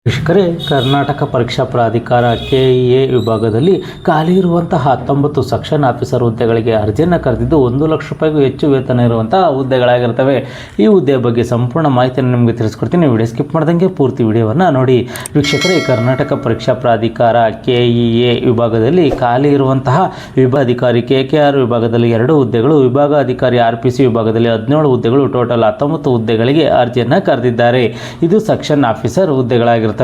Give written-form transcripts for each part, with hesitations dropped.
ವೀಕ್ಷಕರೇ, ಕರ್ನಾಟಕ ಪರೀಕ್ಷಾ ಪ್ರಾಧಿಕಾರ KEA ವಿಭಾಗದಲ್ಲಿ ಖಾಲಿ ಇರುವಂತಹ 19 ಸೆಕ್ಷನ್ ಆಫೀಸರ್ ಹುದ್ದೆಗಳಿಗೆ ಅರ್ಜಿಯನ್ನು ಕರೆದಿದ್ದು 1 ಲಕ್ಷ ರೂಪಾಯಿಗೂ ಹೆಚ್ಚು ವೇತನ ಇರುವಂತಹ ಹುದ್ದೆಗಳಾಗಿರ್ತವೆ. ಈ ಹುದ್ದೆಯ ಬಗ್ಗೆ ಸಂಪೂರ್ಣ ಮಾಹಿತಿಯನ್ನು ನಿಮಗೆ ತಿಳಿಸ್ಕೊಡ್ತೀನಿ. ವಿಡಿಯೋ ಸ್ಕಿಪ್ ಮಾಡ್ದಂಗೆ ಪೂರ್ತಿ ವಿಡಿಯೋವನ್ನು ನೋಡಿ. ವೀಕ್ಷಕರೇ, ಕರ್ನಾಟಕ ಪರೀಕ್ಷಾ ಪ್ರಾಧಿಕಾರ KEA ವಿಭಾಗದಲ್ಲಿ ಖಾಲಿ ಇರುವಂತಹ ವಿಭಾಗಾಧಿಕಾರಿ KKR ವಿಭಾಗದಲ್ಲಿ 2 ಹುದ್ದೆಗಳು, ವಿಭಾಗಾಧಿಕಾರಿ RPC ವಿಭಾಗದಲ್ಲಿ 17 ಹುದ್ದೆಗಳು, ಟೋಟಲ್ 19 ಹುದ್ದೆಗಳಿಗೆ ಅರ್ಜಿಯನ್ನು ಕರೆದಿದ್ದಾರೆ. ಇದು ಸೆಕ್ಷನ್ ಆಫೀಸರ್ ಹುದ್ದೆಗಳಾಗಿರ್ತವೆ.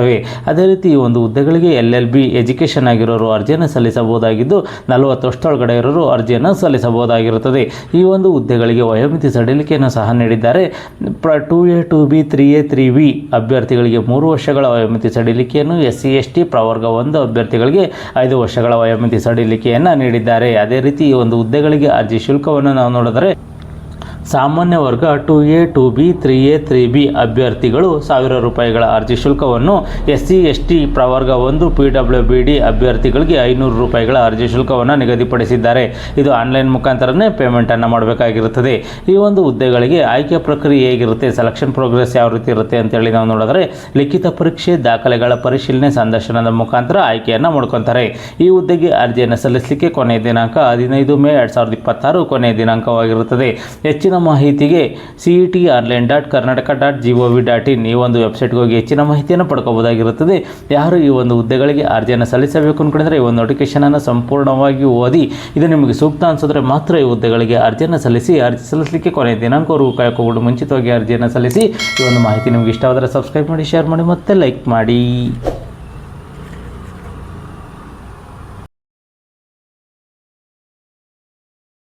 ಅದೇ ರೀತಿ ಈ ಒಂದು ಹುದ್ದೆಗಳಿಗೆ LLB ಎಜುಕೇಷನ್ ಆಗಿರೋರು ಅರ್ಜಿಯನ್ನು ಸಲ್ಲಿಸಬಹುದಾಗಿದ್ದು 40 ವರ್ಷದೊಳಗಡೆ ಇರೋರು ಅರ್ಜಿಯನ್ನು ಸಲ್ಲಿಸಬಹುದಾಗಿರುತ್ತದೆ. ಈ ಒಂದು ಹುದ್ದೆಗಳಿಗೆ ವಯೋಮಿತಿ ಸಡಿಲಿಕೆಯನ್ನು ಸಹ ನೀಡಿದ್ದಾರೆ. 2A 2B 3A 3B ಅಭ್ಯರ್ಥಿಗಳಿಗೆ 3 ವರ್ಷಗಳ ವಯೋಮಿತಿ ಸಡಿಲಿಕೆಯನ್ನು, SC ST ಪ್ರವರ್ಗ 1 ಅಭ್ಯರ್ಥಿಗಳಿಗೆ 5 ವರ್ಷಗಳ ವಯೋಮಿತಿ ಸಡಿಲಿಕೆಯನ್ನು ನೀಡಿದ್ದಾರೆ. ಅದೇ ರೀತಿ ಈ ಒಂದು ಹುದ್ದೆಗಳಿಗೆ ಅರ್ಜಿ ಶುಲ್ಕವನ್ನು ನಾವು ನೋಡಿದರೆ ಸಾಮಾನ್ಯ ವರ್ಗ 2A 2B 3A 3B ಅಭ್ಯರ್ಥಿಗಳು 1000 ರೂಪಾಯಿಗಳ ಅರ್ಜಿ ಶುಲ್ಕವನ್ನು, SC ST ಪ್ರವರ್ಗ 1 PWBD ಅಭ್ಯರ್ಥಿಗಳಿಗೆ 500 ರೂಪಾಯಿಗಳ ಅರ್ಜಿ ಶುಲ್ಕವನ್ನು ನಿಗದಿಪಡಿಸಿದ್ದಾರೆ. ಇದು ಆನ್ಲೈನ್ ಮುಖಾಂತರನೇ ಪೇಮೆಂಟನ್ನು ಮಾಡಬೇಕಾಗಿರುತ್ತದೆ. ಈ ಒಂದು ಹುದ್ದೆಗಳಿಗೆ ಆಯ್ಕೆ ಪ್ರಕ್ರಿಯೆ ಹೇಗಿರುತ್ತೆ, ಸೆಲೆಕ್ಷನ್ ಪ್ರೋಗ್ರೆಸ್ ಯಾವ ರೀತಿ ಇರುತ್ತೆ ಅಂತೇಳಿ ನಾವು ನೋಡಿದ್ರೆ ಲಿಖಿತ ಪರೀಕ್ಷೆ, ದಾಖಲೆಗಳ ಪರಿಶೀಲನೆ, ಸಂದರ್ಶನದ ಮುಖಾಂತರ ಆಯ್ಕೆಯನ್ನು ಮಾಡ್ಕೊತಾರೆ. ಈ ಹುದ್ದೆಗೆ ಅರ್ಜಿಯನ್ನು ಸಲ್ಲಿಸಲಿಕ್ಕೆ ಕೊನೆಯ ದಿನಾಂಕ 15 ಮೇ 2026 ಕೊನೆಯ ದಿನಾಂಕವಾಗಿರುತ್ತದೆ. ಹೆಚ್ಚಿನ ಮಾಹಿತಿಗೆ cet.online.karnataka.gov.in ಈ ಒಂದು ವೆಬ್ಸೈಟ್ಗೆ ಹೋಗಿ ಹೆಚ್ಚಿನ ಮಾಹಿತಿಯನ್ನು ಪಡ್ಕೋಬಹುದಾಗಿರುತ್ತದೆ. ಯಾರು ಈ ಒಂದು ಹುದ್ದೆಗಳಿಗೆ ಅರ್ಜಿಯನ್ನು ಸಲ್ಲಿಸಬೇಕು ಅಂದ್ಕೊಂಡಿದ್ರೆ ಈ ಒಂದು ನೋಟಿಫಿಕೇಶನನ್ನು ಸಂಪೂರ್ಣವಾಗಿ ಓದಿ ಇದು ನಿಮಗೆ ಸೂಕ್ತ ಅನಿಸಿದ್ರೆ ಮಾತ್ರ ಈ ಹುದ್ದೆಗಳಿಗೆ ಅರ್ಜಿಯನ್ನು ಸಲ್ಲಿಸಿ. ಅರ್ಜಿ ಸಲ್ಲಿಸಲಿಕ್ಕೆ ಕೊನೆಯ ದಿನಾಂಕವರೆಗೂ ಕಾಯ್ಕೊಂಡು ಮುಂಚಿತವಾಗಿ ಅರ್ಜಿಯನ್ನು ಸಲ್ಲಿಸಿ. ಈ ಒಂದು ಮಾಹಿತಿ ನಿಮಗೆ ಇಷ್ಟವಾದರೆ ಸಬ್ಸ್ಕ್ರೈಬ್ ಮಾಡಿ, ಶೇರ್ ಮಾಡಿ ಮತ್ತು ಲೈಕ್ ಮಾಡಿ.